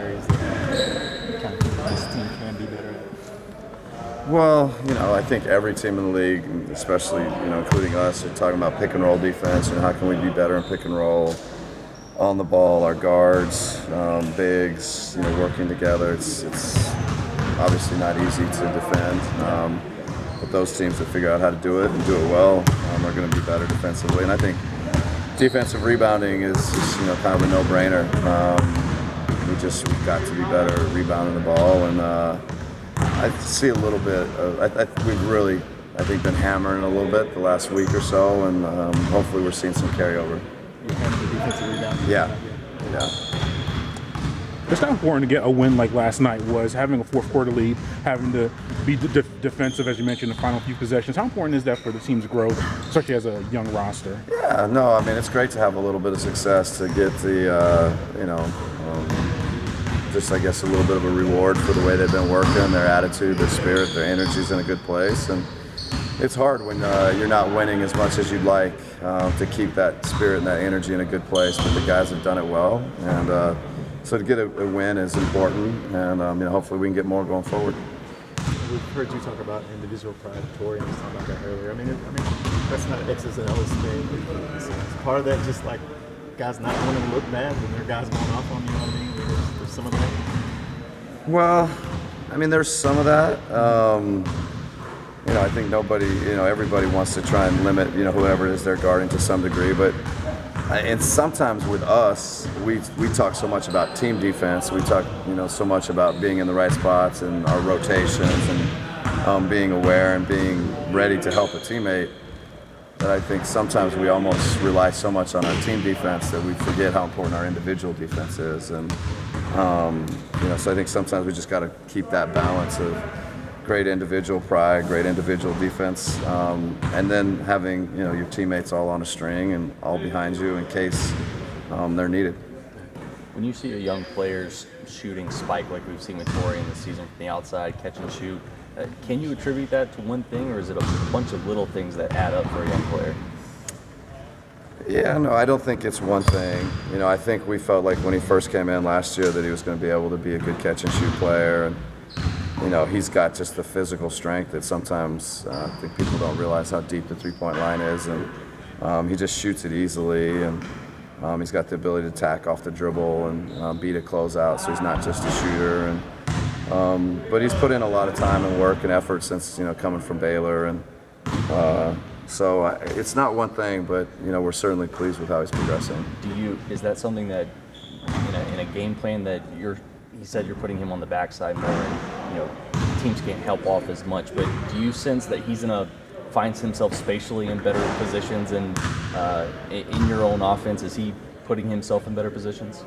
areas that you kind of think this team can be better at? Well, I think every team in the league, especially, including us, are talking about pick and roll defense and how can we be better in pick and roll on the ball, our guards, bigs, working together. It's obviously not easy to defend, but those teams that figure out how to do it and do it well are going to be better defensively. And I think defensive rebounding is kind of a no-brainer. We've got to be better at rebounding the ball, and I see a little bit of, we've really, I think, been hammering a little bit the last week or so, and hopefully we're seeing some carryover. You have the defensive rebounding? Yeah. It's not important to get a win like last night was, having a fourth quarter lead, having to be defensive, as you mentioned, the final few possessions. How important is that for the team's growth, especially as a young roster? Yeah, no, it's great to have a little bit of success to get the, just, I guess, a little bit of a reward for the way they've been working, their attitude, their spirit, their energy's in a good place. And it's hard when you're not winning as much as you'd like to keep that spirit and that energy in a good place, but the guys have done it well. And so to get a win is important, and hopefully we can get more going forward. We've heard you talk about individual pride. Tori was talking about that earlier. I mean, that's not an X's and O's thing. It's part of that, just like guys not wanting to look bad when their guys going off on you. You know what I mean? There's some of that. Well, there's some of that. I think everybody wants to try and limit, whoever it is they're guarding to some degree, but. And sometimes with us, we talk so much about team defense. We talk, so much about being in the right spots and our rotations and being aware and being ready to help a teammate, that I think sometimes we almost rely so much on our team defense that we forget how important our individual defense is. And so I think sometimes we just got to keep that balance of great individual pride, great individual defense, and then having your teammates all on a string and all behind you in case they're needed. When you see your young players shooting spike like we've seen with Tori in the season from the outside, catch and shoot, can you attribute that to one thing, or is it a bunch of little things that add up for a young player? Yeah, no, I don't think it's one thing. I think we felt like when he first came in last year that he was going to be able to be a good catch and shoot player, and he's got just the physical strength that sometimes I think people don't realize how deep the three-point line is, and he just shoots it easily, and he's got the ability to attack off the dribble and beat a closeout, so he's not just a shooter. But he's put in a lot of time and work and effort since coming from Baylor, and so it's not one thing, but we're certainly pleased with how he's progressing. Is that something that in a game plan that you said you're putting him on the backside more, and teams can't help off as much, but do you sense that he's gonna find himself spatially in better positions, and in your own offense, is he putting himself in better positions?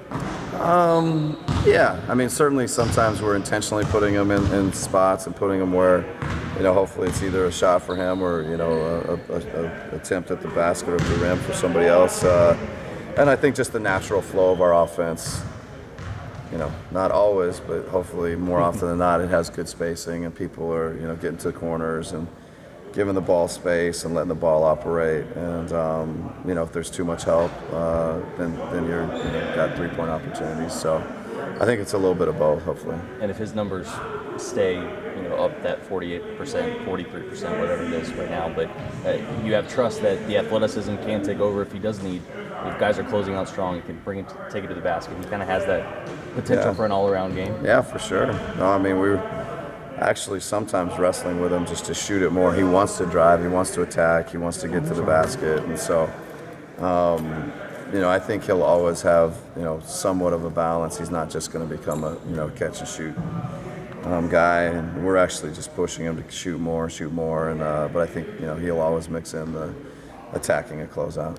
Yeah, certainly sometimes we're intentionally putting him in spots and putting him where hopefully it's either a shot for him or a attempt at the basket or the rim for somebody else, and I think just the natural flow of our offense, not always, but hopefully more often than not, it has good spacing and people are, getting to the corners and giving the ball space and letting the ball operate. And, if there's too much help, then you're got three-point opportunities. So I think it's a little bit of both, hopefully. And if his numbers stay, up that 48%, 43%, whatever it is right now, but you have trust that the athleticism can take over if he does need. If guys are closing out strong, he can take it to the basket. He kind of has that potential for an all-around game. Yeah, for sure. No, we were actually sometimes wrestling with him just to shoot it more. He wants to drive, he wants to attack, he wants to get to the basket, and so I think he'll always have somewhat of a balance. He's not just going to become a catch and shoot guy, and we're actually just pushing him to shoot more, and but I think he'll always mix in the attacking and closeout.